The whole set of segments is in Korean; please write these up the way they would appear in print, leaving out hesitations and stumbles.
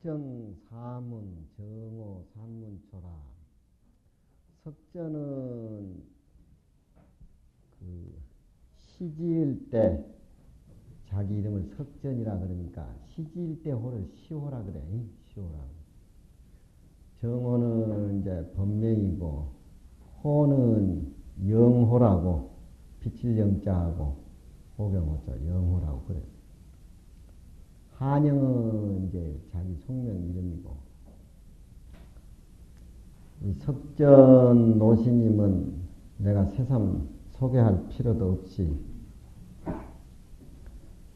석전, 사문, 정오, 산문초라. 석전은 시지일 때 자기 이름을 석전이라 그러니까 시지일 때 호를 시호라 그래. 시호라. 정호는 이제 법명이고 호는 영호라고 빛을 영자하고 호경호자 영호라고 그래. 한영은 이제 자기 속명 이름이고, 이 석전 노신님은 내가 새삼 소개할 필요도 없이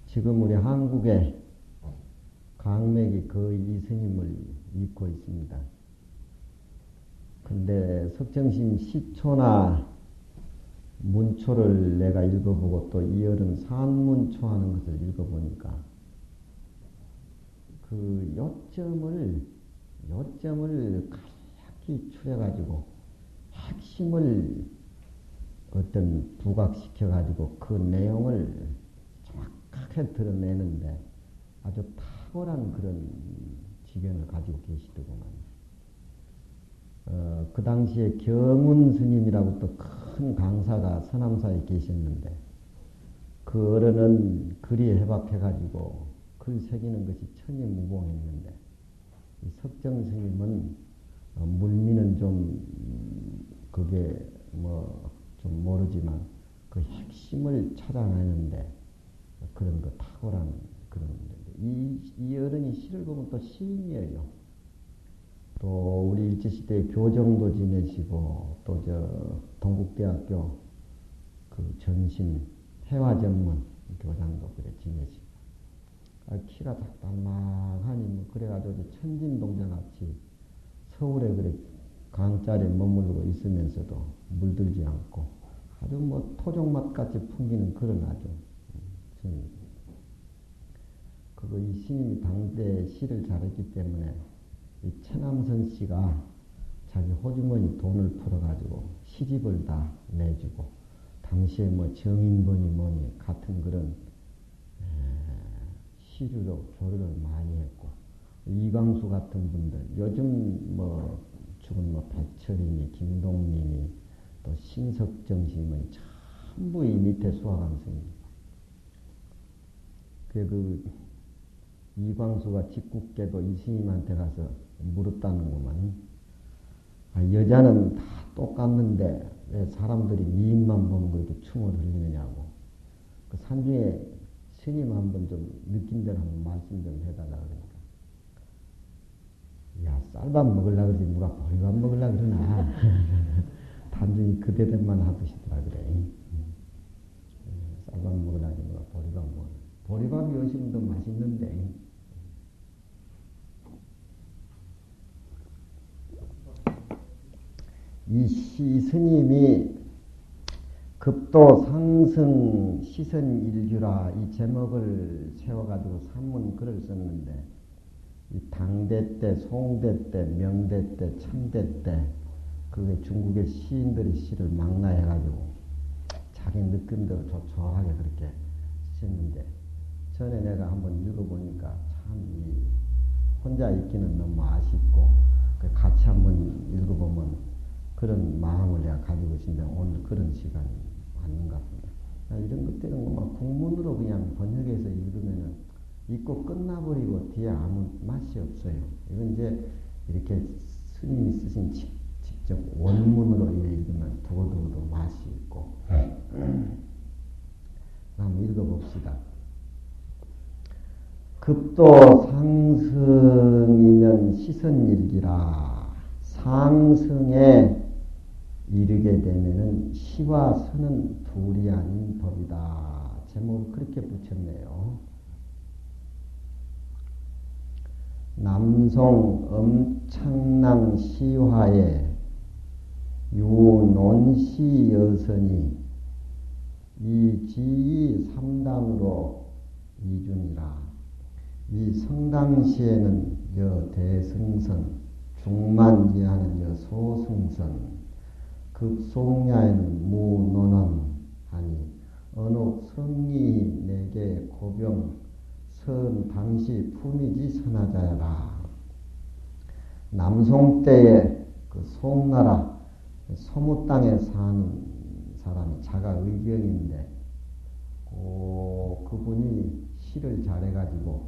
지금 우리 한국에 강맥이 거의 이 스님을 잇고 있습니다. 근데 석정심 시초나 문초를 내가 읽어보고 또 이어른 산문초 하는 것을 읽어보니까 그 요점을 가볍게 추려가지고 핵심을 어떤 부각시켜가지고 그 내용을 정확하게 드러내는데 아주 탁월한 그런 지견을 가지고 계시더구만. 그 당시에 경운 스님이라고 또 큰 강사가 서남사에 계셨는데 그 어른은 글이 해박해가지고 글 새기는 것이 천이무봉했는데 이 석정 스님은 물미는 좀 그게 뭐 좀 모르지만 그 핵심을 찾아내는데 그런 거 탁월한 그런 이 어른이 시를 보면 또 시인이에요. 또 우리 일제시대 교정도 지내시고 또 저 동국대학교 그 전신 해화전문 교장도 그래 지내시고 키가 달막하니 뭐 그래가지고 천진동자같이 서울에 그래 강짜리에 머무르고 있으면서도 물들지 않고 아주 뭐 토종맛같이 풍기는 그런 아주 스님. 그거 이 스님이 당대 시를 잘했기 때문에 이 최남선 씨가 자기 호주머니 돈을 풀어가지고 시집을 다 내주고 당시에 뭐 정인번이 뭐니 같은 그런 시류로 교류를 많이 했고 이광수 같은 분들 요즘 뭐 죽은 뭐 백철이니 김동림이 또 신석정심은 전부 이 밑에 수학한 스님. 그 이광수가 직국계도 이 스님한테 가서 물었다는구만. 여자는 다 똑같는데 왜 사람들이 미인만 보면 그렇게 춤을 흘리느냐고. 그 산중에 스님 한번 좀 느낀 대로 한번 말씀 좀 해달라 그러니까. 야, 쌀밥 먹으려고 그러지 누가 보리밥 먹으려고 그러나. 단순히 그대들만 하듯이더라 그래. 쌀밥 먹으려고 누가 보리밥 먹으려. 보리밥이 요즘은 더 맛있는데. 이 스님이 급도 상승 시선일규라 이 제목을 세워가지고 산문 글을 썼는데 이 당대 때, 송대 때, 명대 때, 참대 때 그게 중국의 시인들이 시를 망라해가지고 자기 느낌대로 조촐하게 그렇게 썼는데 전에 내가 한번 읽어보니까 참 혼자 읽기는 너무 아쉽고 같이 한번 읽어보면 그런 마음을 내가 가지고 있는데 오늘 그런 시간이 맞는 것 같습니다. 이런 것들은 막 국문으로 그냥 번역해서 읽으면은 읽고 끝나버리고 뒤에 아무 맛이 없어요. 이건 이제 이렇게 스님이 쓰신 직접 원문으로 읽으면 두고두고도 맛이 있고 한번 읽어봅시다. 급도 상승이면 시선일기라. 상승에 이르게 되면은 시와 선은 둘이 아닌 법이다. 제목을 그렇게 붙였네요. 남송 엄창랑 시화에 유논시 여선이 이 지이 삼당으로 이준이라. 이 성당시에는 여 대승선, 중만이하는 여 소승선, 극송야에는 무논언 하니 어느 성리 내게 고병 선 당시 품이지 선하자야라. 남송 때에 그 송나라 소무 땅에 사는 사람이 자가의경인데 그분이 시를 잘해가지고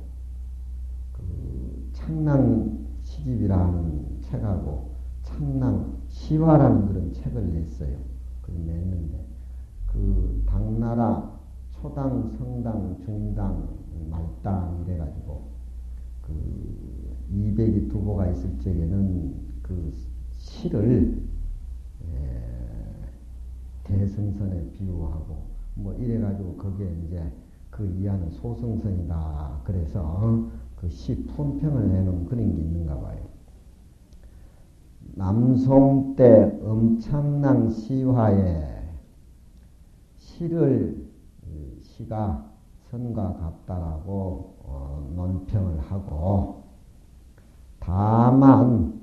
그 창랑 시집이라는 책하고 창랑 시화라는 그런 책을 냈어요. 그걸 냈는데 그 당나라 초당, 성당, 중당, 말당 이래가지고 그 200이 두보가 있을 적에는 그 시를 대승선에 비유하고 뭐 이래가지고 거기에 이제 그 이하는 소승선이다. 그래서 그 시 품평을 해놓은 그런 게 있는가 봐요. 남송 때 엄창난 시화에 시가 선과 같다라고 논평을 하고 다만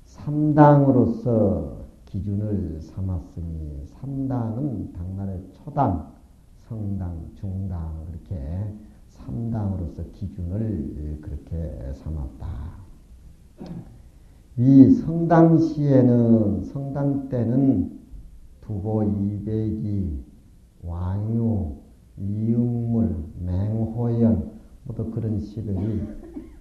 삼당으로서 기준을 삼았으니 삼당은 당나라의 초당, 성당, 중당 그렇게 삼당으로서 기준을 그렇게 삼았다. 이 성당 때는 두보 200이 왕유, 이응물, 맹호연 모두 그런 시들이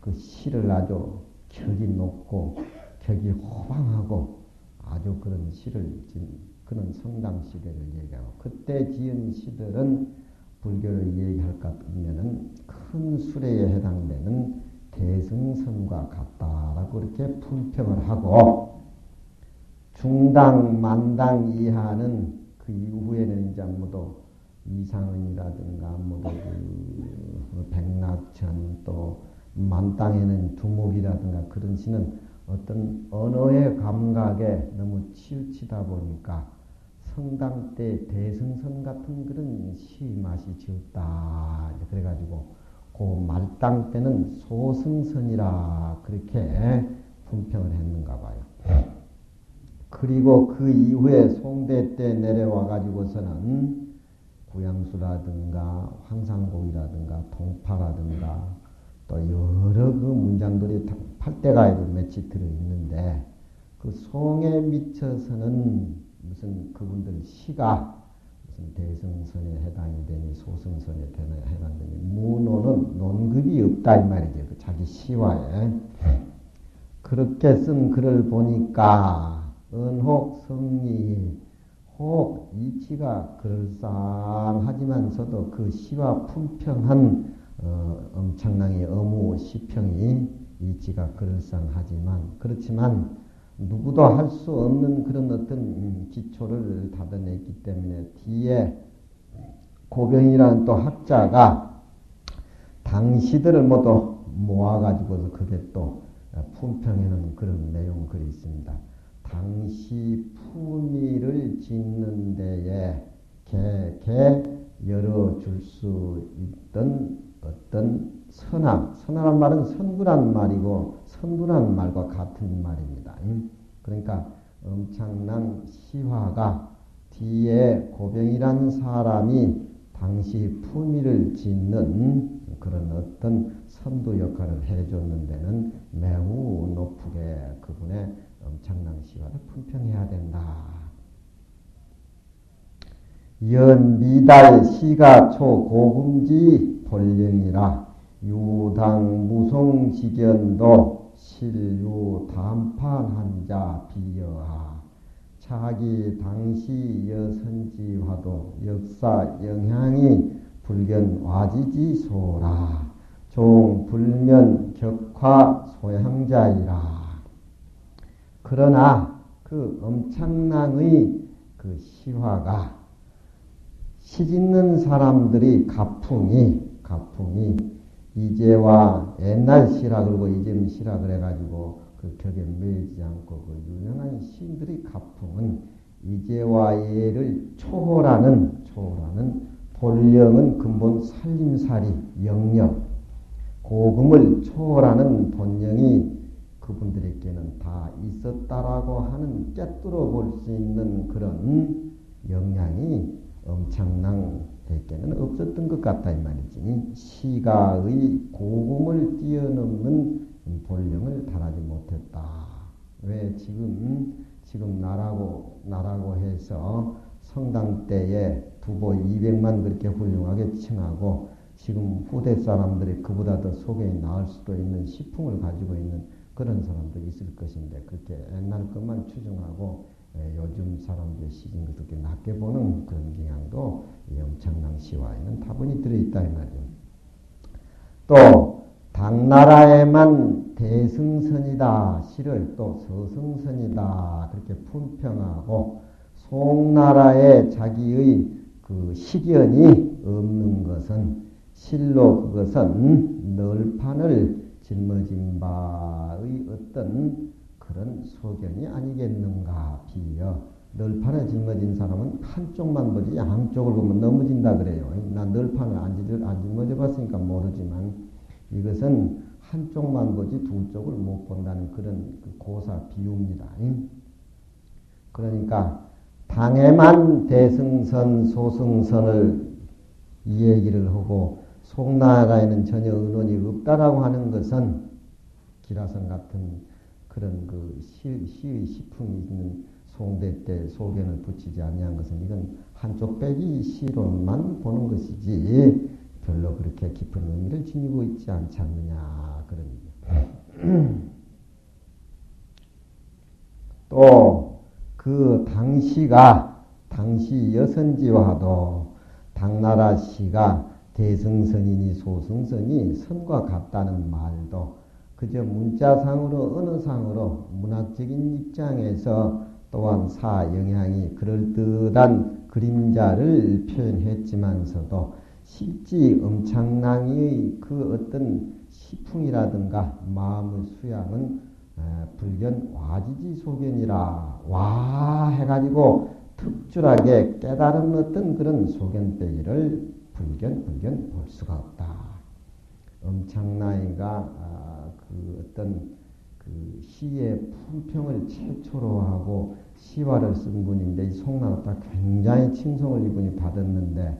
그 시를 아주 격이 높고 격이 호방하고 아주 그런 시를 지은 그런 성당 시대를 얘기하고 그때 지은 시들은 불교를 얘기할 것 같으면은 큰 수레에 해당되는 대승선과 같다라고 이렇게 품평을 하고 중당, 만당 이하는 그 이후에는 이제 모두 이상은이라든가 모두 그 백낙천 또 만땅에는 두목이라든가 그런 시는 어떤 언어의 감각에 너무 치우치다 보니까 성당 때 대승선 같은 그런 시 맛이 지었다. 그래가지고 그 말당 때는 소승선이라 그렇게 품평을 했는가 봐요. 그리고 그 이후에 송대 때 내려와가지고서는 구양수라든가 황상곡이라든가 동파라든가 또 여러 그 문장들이 팔대가에도 몇이 들어있는데 그 송에 미쳐서는 무슨 그분들 시가 무슨 대승선에 해당이 되니 소승선에 해당되니 무노는 논급이 없다 이 말이죠. 그 자기 시화에 그렇게 쓴 글을 보니까 은혹 성리 혹 이치가 그럴싸하지만서도 그 시와 품평한 엄청나게 어무 시평이 이치가 그렇지만 누구도 할 수 없는 그런 어떤 기초를 다져냈기 때문에 뒤에 고병이라는 또 학자가 당시들을 모두 모아가지고서 그게 또 품평에는 그런 내용 글이 있습니다. 당시 품위를 짓는 데에 열어줄 수 있던 어떤 선한 말은 선구란 말이고 선구란 말과 같은 말입니다. 그러니까 엄청난 시화가 뒤에 고병이라는 사람이 당시 품위를 짓는 그런 어떤 선도 역할을 해줬는 데는 매우 높게 그분의 엄청난 시화를 품평해야 된다. 연미달 시가 초고금지 본령이라 유당 무송지견도 실유 단판한자 비여하 차기 당시 여선지화도 역사 영향이 불견 와지지소라 종 불면 격화 소향자이라. 그러나 그 엄청난의 그 시화가 시짓는 사람들이 가풍이 이제와 옛날 시라 그러고 이제는 시라 그래가지고 그 격에 매이지 않고 그 유명한 시인들의 가풍은 이제와 예를 초월하는 본령은 근본 살림살이 영역 고금을 초월하는 본령이 그분들에게는 다 있었다라고 하는 꿰뚫어 볼 수 있는 그런 영향이 엄청난에게는 없었던 것 같다 이 말이지. 시가의 고금을 뛰어넘는 본령을 달하지 못했다. 왜 지금 나라고 해서 성당 때에 두보 200만 그렇게 훌륭하게 칭하고 지금 후대 사람들이 그보다 더 소견이 나을 수도 있는 시풍을 가지고 있는 그런 사람도 있을 것인데 그렇게 옛날 것만 추정하고 요즘 사람들의 시즌을 그렇게 낮게 보는 그런 경향도 이 엄청난 시화에는 다분히 들어있다 이 말이에요. 또 당나라에만 대승선이다 시를 또 서승선이다 그렇게 품평하고 송나라에 자기의 그 시견이 없는 것은 실로 그것은 널판을 짊어진 바의 어떤 그런 소견이 아니겠는가 비여 널판을 짊어진 사람은 한쪽만 보지 양쪽을 보면 넘어진다 그래요. 난 널판을 안 짊어져 봤으니까 모르지만 이것은 한쪽만 보지 두 쪽을 못 본다는 그런 고사 비유입니다. 그러니까 당에만 대승선 소승선을 이 얘기를 하고 송나라에는 전혀 의논이 없다라고 하는 것은 기라성 같은 그런 그 시의 시풍이 있는 송대 때 소견을 붙이지 아니한 것은 이건 한쪽 빼기 시론만 보는 것이지 별로 그렇게 깊은 의미를 지니고 있지 않지 않느냐 그런 또 그 당시 여선지와도 당나라 시가 대승선이니 소승선이 선과 같다는 말도 그저 문자상으로 어느 상으로 문학적인 입장에서 또한 사영향이 그럴듯한 그림자를 표현했지만서도 실제 엄청난의 그 어떤 시풍이라든가 마음의 수양은 불견 와지지 소견이라 와 해가지고 특출하게 깨달은 어떤 그런 소견빼기를 불견 볼 수가 없다. 엄청나이가 그 어떤 그 시의 품평을 최초로 하고 시화를 쓴 분인데 이 송나라가 굉장히 칭송을 이분이 받았는데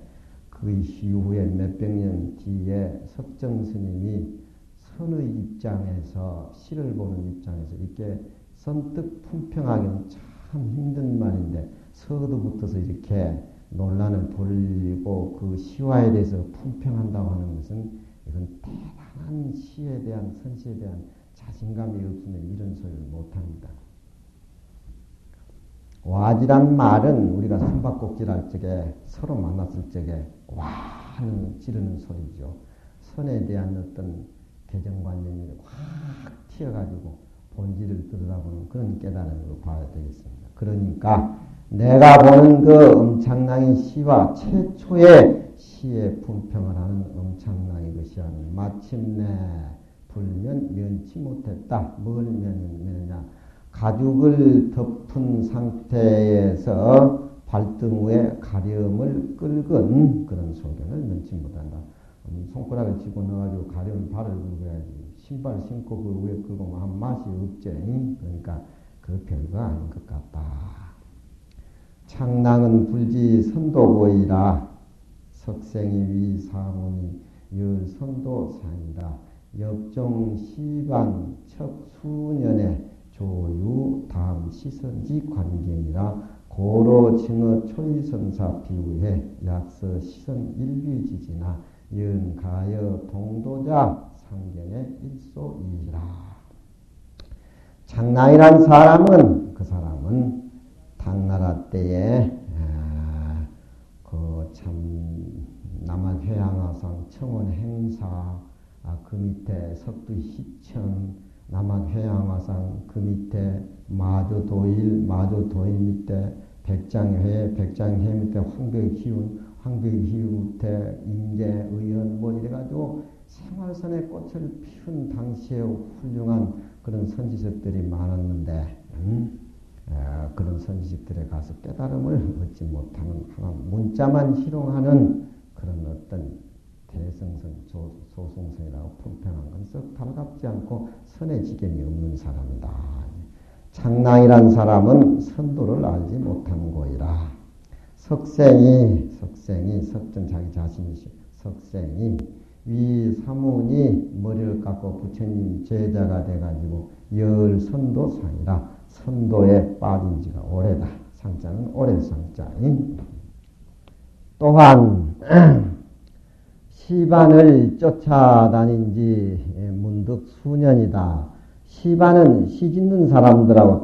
그 이후에 몇백 년 뒤에 석정 스님이 선의 입장에서 시를 보는 입장에서 이렇게 선뜻 품평하기는 참 힘든 말인데 서도 붙어서 이렇게 논란을 돌리고 그 시화에 대해서 품평한다고 하는 것은 이건 대단한 시에 대한 선시에 대한 자신감이 없으면 이런 소리를 못합니다. 와지란 말은 우리가 숨바꼭질할 적에 서로 만났을 적에 와 하는 지르는 소리죠. 선에 대한 어떤 개정관념이 확 튀어가지고 본질을 들여다보는 그런 깨달음으로 봐야 되겠습니다. 그러니까 내가 보는 그 엄청난 시와 최초의 시의 품평을 하는 엄청난 것이 아니라 마침내 불면 면치 못했다. 뭘 면느냐? 가죽을 덮은 상태에서 발등 위에 가렴을 끌건 그런 소견을 면치 못한다. 손가락을 집어넣어가지고 가렴 발을 긁어야지. 신발 신고 그 위에 긁으면 한 맛이 없지. 그러니까 그 별거 아닌 것 같다. 창랑은 불지 선도고이라 석생이 위 사문이 열 선도상이다. 역종 시반 척 수년에 조유 다음 시선지 관경이라 고로 징어 초이선사 비우해 약서 시선 일비지지나 연가여 동도자 상견의 일소이라. 장랑이란 사람은 그 사람은 당나라 때에 그 참 남한 회양화상 청원 행사 그 밑에 석두희천 남한 회양화상 그 밑에 마조도일 밑에 백장회 밑에 황백희운 밑에 임재의원 뭐 이래가지고 생활선의 꽃을 피운 당시에 훌륭한 그런 선지식들이 많았는데 그런 선지식들에 가서 깨달음을 얻지 못하는 하나 문자만 희롱하는 그런 어떤 대승선, 소승선이라고 품평한 건 썩 달갑지 않고 선의 지경이 없는 사람이다. 창랑이란 사람은 선도를 알지 못한 거이라. 석생이 석전 자기 자신이 석생이 위 사문이 머리를 깎고 부처님 제자가 돼가지고 열 선도상이라 선도에 빠진 지가 오래다. 상자는 오랜 상자인. 또한 시반을 쫓아다닌 지 문득 수년이다. 시반은 시 짓는 사람들하고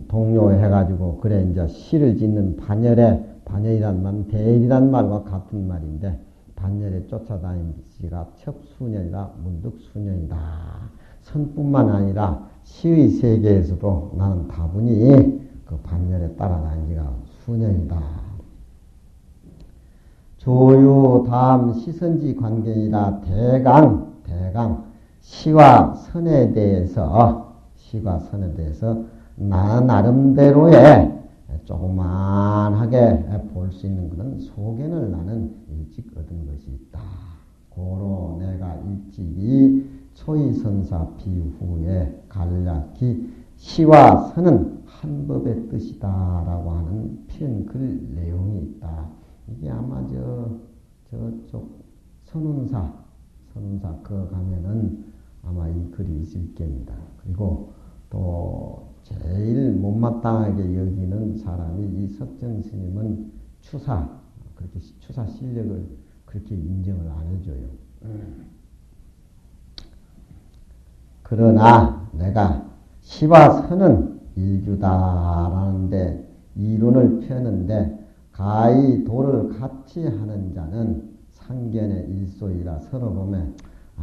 동료해가지고 그래 이제 시를 짓는 반열이란 말, 대일이란 말과 같은 말인데 반열에 쫓아다닌 지가 첩수년이라 문득 수년이다. 선뿐만 아니라 시의 세계에서도 나는 다분히 그 반열에 따라다닌 지가 수년이다. 조유 다음 시선지 관계이라 대강 시와 선에 대해서 나 나름대로의 조그만하게 볼 수 있는 그런 소견을 나는 일찍 얻은 것이 있다. 고로 내가 일찍이 초이선사 비후에 간략히 시와 선은 한 법의 뜻이다 라고 하는 편 글 내용이 있다. 이게 아마 저쪽 선운사 그거 가면은 아마 이 글이 있을 겁니다. 그리고 또 제일 못마땅하게 여기는 사람이 이 석정 스님은 그렇게 추사 실력을 그렇게 인정을 안 해줘요. 그러나 내가 시와 선은 일규다라는데 이론을 펴는데 가히 도를 같이 하는 자는 상견의 일소이라 서로 보면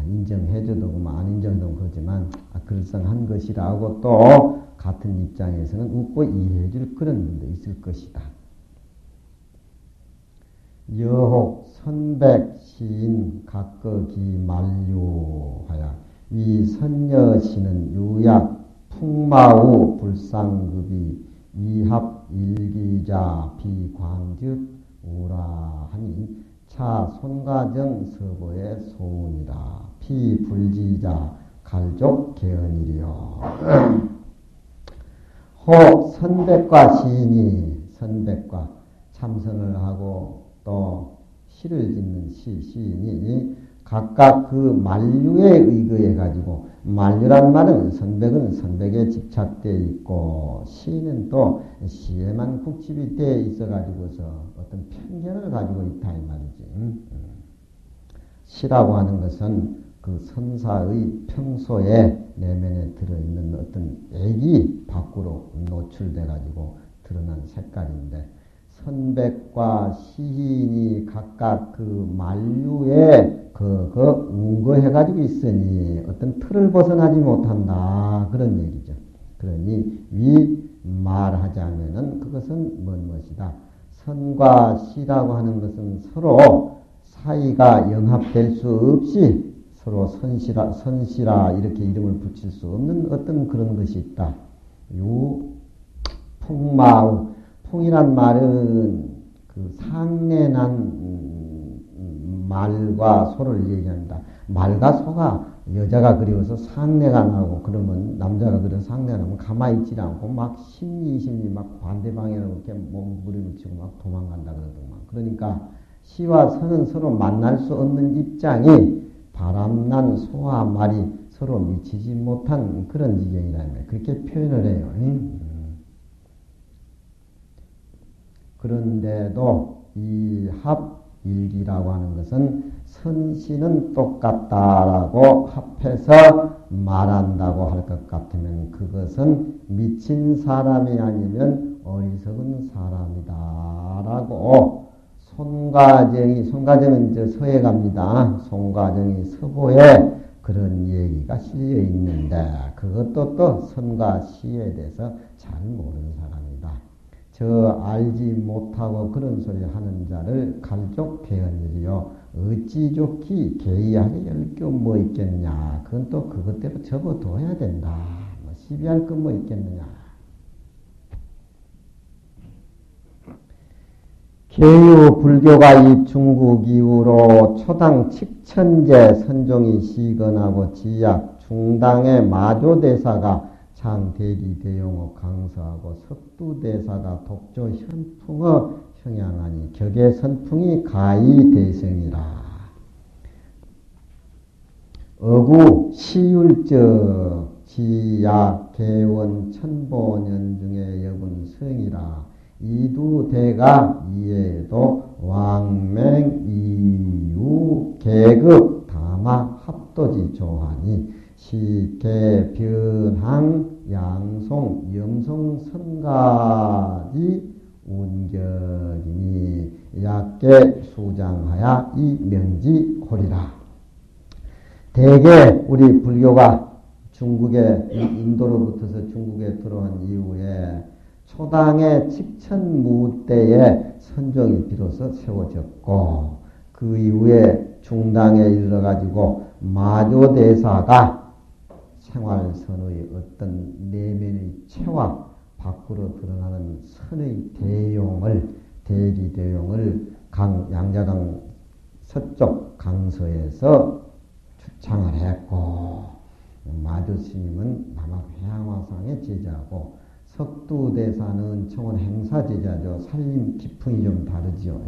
인정해줘도 안 인정도 그러지만 글썽한 것이라고 또 같은 입장에서는 웃고 이해해줄 그런 분도 있을 것이다. 여혹 선백 시인 각거기 만류하여 위 선녀시는 유약 풍마우 불상급이 이합 일기자 비광즉 우라하니 차 손가정 서보의 소운이라 피불지자 갈족 개언이리요. 혹 선백과 시인이 선백과 참선을 하고 또 시를 짓는 시인이 각각 그 만류에 의거해 가지고 만류란 말은 선백은 선백에 집착되어 있고 시는 또 시에만 국집이 되어 있어 가지고서 어떤 편견을 가지고 있다 이 말이지. 시라고 하는 것은 그 선사의 평소에 내면에 들어있는 어떤 액이 밖으로 노출돼 가지고 드러난 색깔인데 선백과 시인이 각각 그 만류에 운거해가지고 있으니 어떤 틀을 벗어나지 못한다. 그런 얘기죠. 그러니 위 말하자면은 그것은 무엇이다. 선과 시라고 하는 것은 서로 사이가 영합될 수 없이 서로 선시라 이렇게 이름을 붙일 수 없는 어떤 그런 것이 있다. 풍마우 풍이란 말은 그 상내난 말과 소를 얘기합니다. 말과 소가 여자가 그리워서 상내가 나고 그러면 남자가 그려서 상내가 나면 가만히 있지 않고 막 심리 막 반대 방향으로 이렇게 몸부림을 치고 막 도망간다 그러더만. 그러니까 시와 선은 서로 만날 수 없는 입장이 바람난 소와 말이 서로 미치지 못한 그런 지경이라면 그렇게 표현을 해요. 그런데도 이 합일기라고 하는 것은 선시는 똑같다라고 합해서 말한다고 할 것 같으면 그것은 미친 사람이 아니면 어리석은 사람이다라고 손가정은 이제 서에 갑니다. 손가정이 서보에 그런 얘기가 실려 있는데 그것도 또 선과 시에 대해서 잘 모르는 사람이다. 저 알지 못하고 그런 소리 하는 자를 갈족 개언이리요. 어찌 좋기 개의하게 열겨 뭐 있겠냐. 그건 또 그것대로 접어둬야 된다. 뭐 시비할 거 뭐 있겠느냐. 개유 불교가 이 중국 이후로 초당 칙천제 선종이 시건하고 지약 중당의 마조대사가 창대기 대용어 강서하고 석두대사가 독조 현풍어 형양하니 격의 선풍이 가히 대성이라. 어구 시율적 지약 개원 천보년 중에 여분 성이라 이두대가 이에도 왕맹 이유 계급 다마 합도지 조하니 시계 변항 양송 염송 선가지 운결이니 약계 수장하야 이 명지홀이라. 대개 우리 불교가 중국에 인도로부터서 중국에 들어온 이후에 초당의 칙천무 때에 선종이 비로소 세워졌고 그 이후에 중당에 이르러가지고 마조대사가 생활선의 어떤 내면의 체와 밖으로 드러나는 선의 대용을 대기대용을 양자강 서쪽 강서에서 주창을 했고 마조스님은 남학회양화상의 제자고 석두대사는 청원 행사제자죠. 살림 기풍이 좀 다르죠.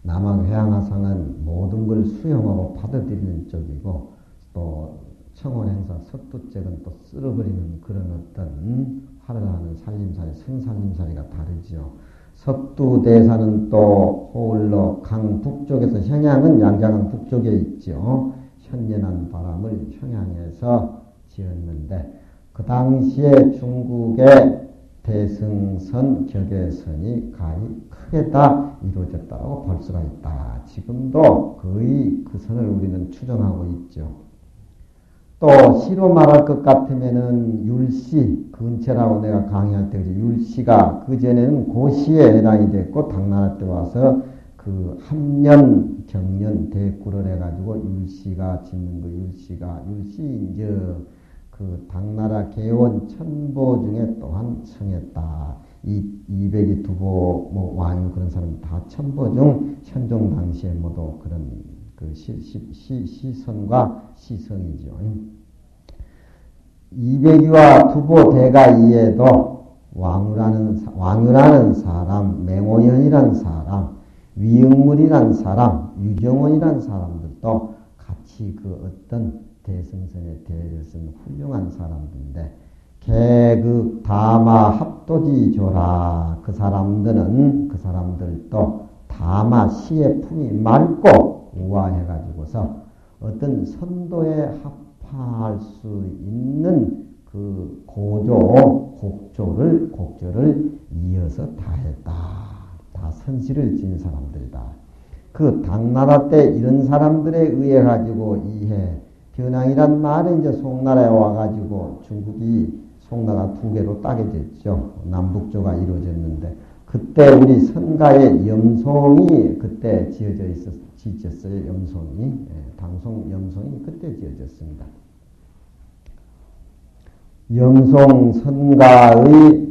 남학회양화상은 모든 걸 수용하고 받아들이는 쪽이고 또 청원행사 석두쪽은 또 쓸어버리는 그런 어떤 화려한 살림살이 생살림살이가 다르죠. 석두대사는 또 호울로 강 북쪽에서 형양은 양자강 북쪽에 있죠. 현연한 바람을 형양해서 지었는데 그 당시에 중국의 대승선, 격해선이 가히 크게 다 이루어졌다고 볼 수가 있다. 지금도 거의 그 선을 우리는 추정하고 있죠. 또 시로 말할 것 같으면은 율시 근체라고 내가 강의할 때 율시가 그 전에는 고시에 해당이 됐고 당나라 때 와서 그 함년 경년 대꾸를 해가지고 율시가 짓는 거 율시 이제 그 당나라 개원 천보 중에 또한 성했다. 이 200이 두보 뭐 왕 그런 사람 다 천보 중 현종 당시에 모두 그런 그 시선과 시성이죠. 200위와 두보 대가 이에도 왕유라는 사람, 맹오연이라는 사람, 위응물이라는 사람, 유정원이라는 사람들도 같이 그 어떤 대승선의 대를 쓴 훌륭한 사람들인데 개극 다마 합도지조라 그 사람들도 다마 시의 품이 맑고 우아해가지고서 어떤 선도에 합할 수 있는 그 곡조를 이어서 다 했다. 다 선시를 지은 사람들이다. 그 당나라 때 이런 사람들에 의해 가지고 이해 변항이란 말은 이제 송나라에 와가지고 중국이 송나라 두 개로 따게 됐죠. 남북조가 이루어졌는데 그때 우리 선가의 염송이 그때 지어졌어요. 염송이. 당송 염송이 그때 지어졌습니다. 염송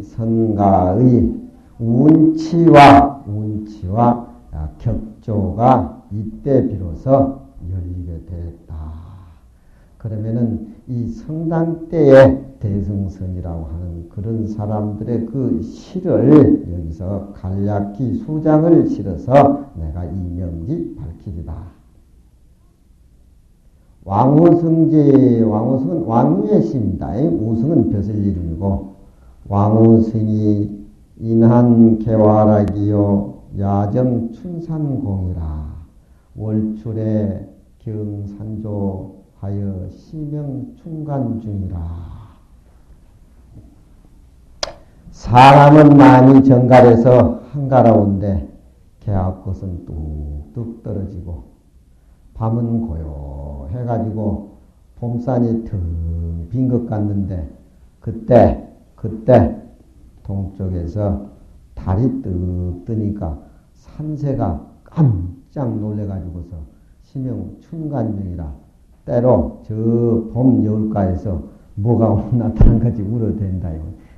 선가의 운치와 격조가 이때 비로소 열리게 됐다. 그러면은 이 성당 때의 대승선이라고 하는 그런 사람들의 그 시를 여기서 간략히 수장을 실어서 내가 이명지 밝히리다. 왕우승은 왕유의 시입니다. 우승은 벼슬 이름이고 왕우승이 인한 개화락이요 야정 춘산공이라 월출에 경산조하여 시명 충간 중이라. 사람은 많이 정갈해서 한가라운데 개합것은 뚝뚝 떨어지고 밤은 고요해가지고 봄산이 텅 빈 것 같는데 그때 동쪽에서 달이 뜨 뜨니까 산새가 깜짝 놀래가지고서 시명 춘간중이라 때로 저 봄 여울가에서 뭐가 나타난 것이 울어댄다.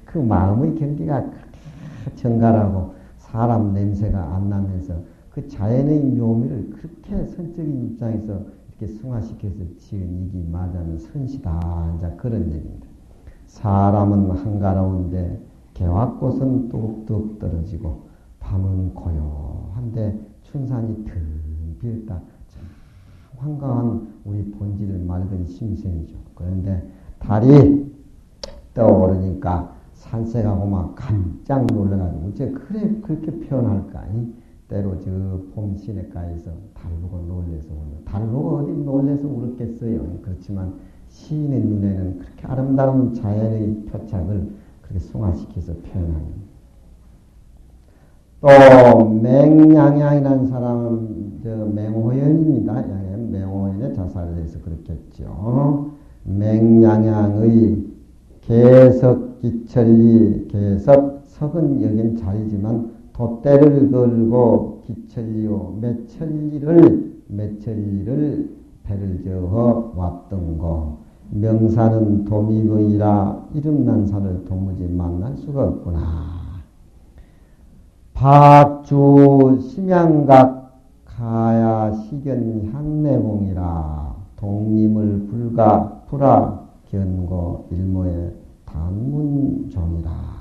그 마음의 경계가 그렇게 정갈하고 사람 냄새가 안 나면서 그 자연의 묘미를 그렇게 선적인 입장에서 이렇게 승화시켜서 지은 이기 말하자면 선시다. 이제 그런 얘기입니다. 사람은 한가로운데 개화꽃은 뚝뚝 떨어지고 밤은 고요한데 춘산이 텅 비었다. 참 황강한 우리 본질의 맑은 심성이죠. 그런데 달이 떠오르니까 산색하고 막 깜짝 놀라가지고 어째 그래 그렇게 표현할까? 때로 저 봄 시냇가에서 달 보고 놀래서 울어. 달 보고 어디 놀래서 울었겠어요. 그렇지만 시인의 눈에는 그렇게 아름다운 자연의 표착을 그렇게 승화시켜서 표현합니다. 또 맹양양이라는 사람은 저 맹호연입니다. 맹호연의 자살을 해서 그렇겠죠. 맹양양의 개석기천리 개석 석은 여긴 자리지만 돛대를 걸고 기천리요 매천리를 배를 저어 왔던 거 명산은 도미봉이라 이름난 산을 도무지 만날 수가 없구나. 박주 심양각 가야 시견 향내봉이라 독림을 불아 견고 일모의 단문종이라.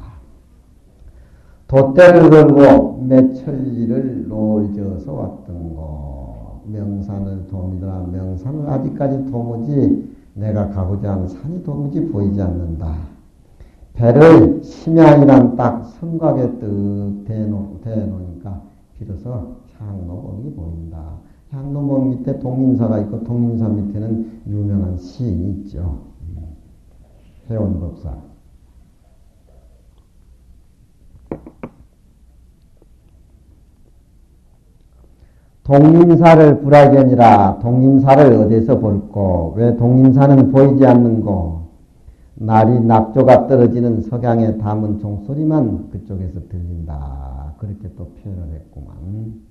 돛대를 걸고 매천리를 노을져서 왔던 거 명산을 도미더라. 명산을 아직까지 도무지 내가 가고자 하는 산이 도무지 보이지 않는다. 배를 심양이란 딱 성곽에 떡 대놓으니까 비로소 향로봉이 보인다. 향로봉 밑에 동림사가 있고 동림사 밑에는 유명한 시인이 있죠. 회원법사. 동림사를 불하견이라. 동림사를 어디서 볼꼬? 왜 동림사는 보이지 않는고? 날이 낙조가 떨어지는 석양에 담은 종소리만 그쪽에서 들린다. 그렇게 또 표현을 했구만.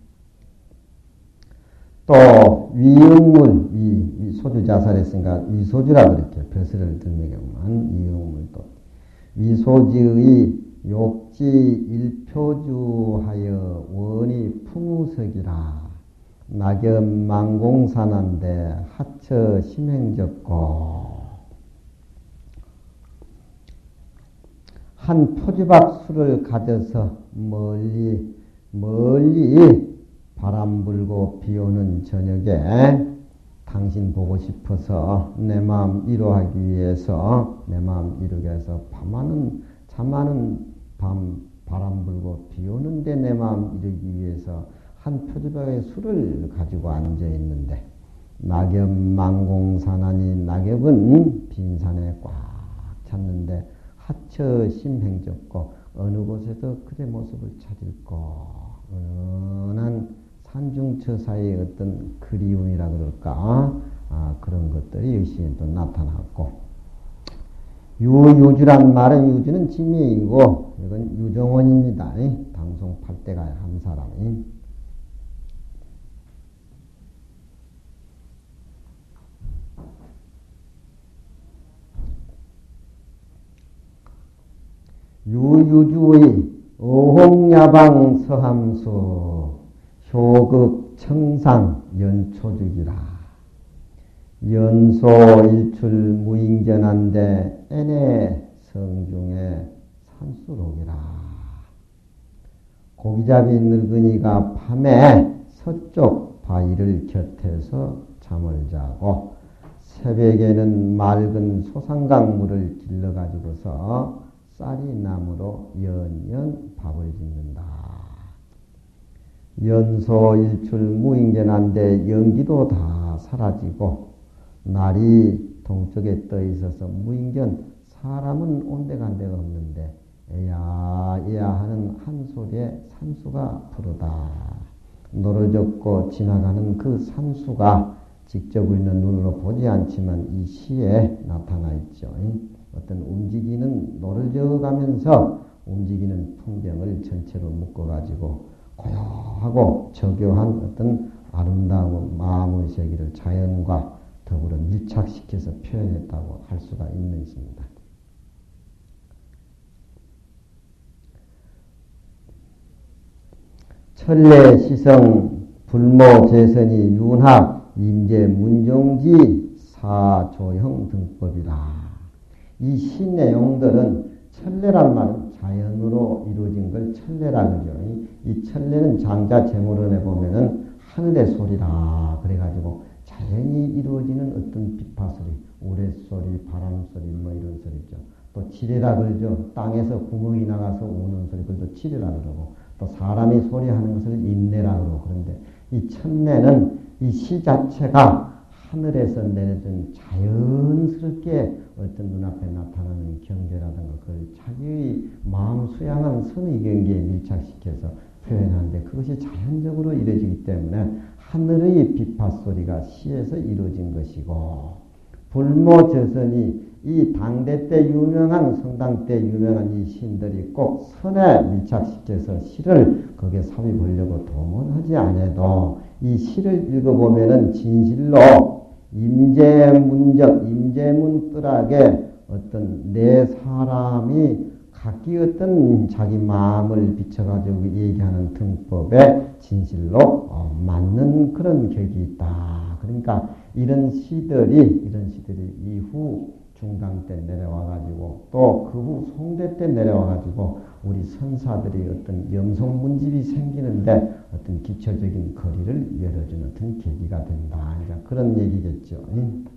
또 위응물, 소주 자살했으니까 위소주라 그렇게 벼슬을 들매구만. 위응물 또 위소지의 욕지 일표주하여 원이 풍우석이라. 낙엽 망공산한데 하처 심행적고. 한 표주박 수를 가져서 멀리 바람 불고 비 오는 저녁에 당신 보고 싶어서 내 마음 위로하기 위해서 내 마음 이루게 해서 잠하는 밤 바람 불고 비 오는데 내 마음 이루기 위해서 한 표주박의 수를 가지고 앉아 있는데 낙엽 망공산하니 낙엽은 빈산에 꽉 찼는데 하처 심행적고 어느 곳에서 그의 모습을 찾을까? 은은한 산중처사의 어떤 그리움이라 그럴까? 그런 것들이 여시에 또 나타났고 유주란 말은 유주는 지명이고 이건 유정원입니다. 방송 8대가 한 사람이 유유주의 어홍야방 서함수 효급 청상 연초주기라. 연소 일출 무인견한데 애네 성중에 산수록이라. 고기잡이 늙은이가 밤에 서쪽 바위를 곁에서 잠을 자고 새벽에는 맑은 소상강물을 길러가지고서 쌀이 나무로 연연 밥을 짓는다. 연소 일출 무인견한데 연기도 다 사라지고 날이 동쪽에 떠 있어서 무인견 사람은 온데간데가 없는데 에야에야 하는 한 소리에 산수가 부르다. 노르젓고 지나가는 그 산수가 직접 우리는 눈으로 보지 않지만 이 시에 나타나 있죠. 어떤 움직이는 노를 저어가면서 움직이는 풍경을 전체로 묶어가지고 고요하고 저교한 어떤 아름다운 마음의 세계를 자연과 더불어 밀착시켜서 표현했다고 할 수가 있는 시입니다. 천례 시성 불모 재선이 윤학 임제 문종지 사조형 등법이라. 이 시 내용들은 천례란 말은 자연으로 이루어진 걸 천례라 그러죠. 이 천례는 장자 제물원에 보면은 하늘의 소리라 그래가지고 자연히 이루어지는 어떤 비파소리, 우레소리, 바람소리 뭐 이런 소리죠. 또 지뢰라 그러죠. 땅에서 구멍이 나가서 우는 소리, 그걸 또 지뢰라 그러고, 또 사람이 소리하는 것을 인내라 그러고. 그런데 이 첫내는 이 시 자체가 하늘에서 내려준 자연스럽게 어떤 눈앞에 나타나는 경계라든가 그걸 자기의 마음 수양한 선의 경계에 밀착시켜서 표현하는데, 그것이 자연적으로 이루어지기 때문에 하늘의 비파소리가 시에서 이루어진 것이고, 불모저선이 이 당대 때 유명한, 성당 때 유명한 이 시인들이 꼭 선에 밀착시켜서 시를 거기에 삽입하려고 도문하지 않아도 이 시를 읽어보면은 진실로 임재문적, 임재문뜰하게 어떤 내 사람이 각기 어떤 자기 마음을 비춰가지고 얘기하는 등법에 진실로 맞는 그런 격이 있다. 그러니까 이런 시들이 이후 중당 때 내려와가지고 또 그 후 송대 때 내려와가지고 우리 선사들이 어떤 염송 문집이 생기는데 어떤 기초적인 거리를 열어주는 어떤 계기가 된다. 그런 얘기겠죠.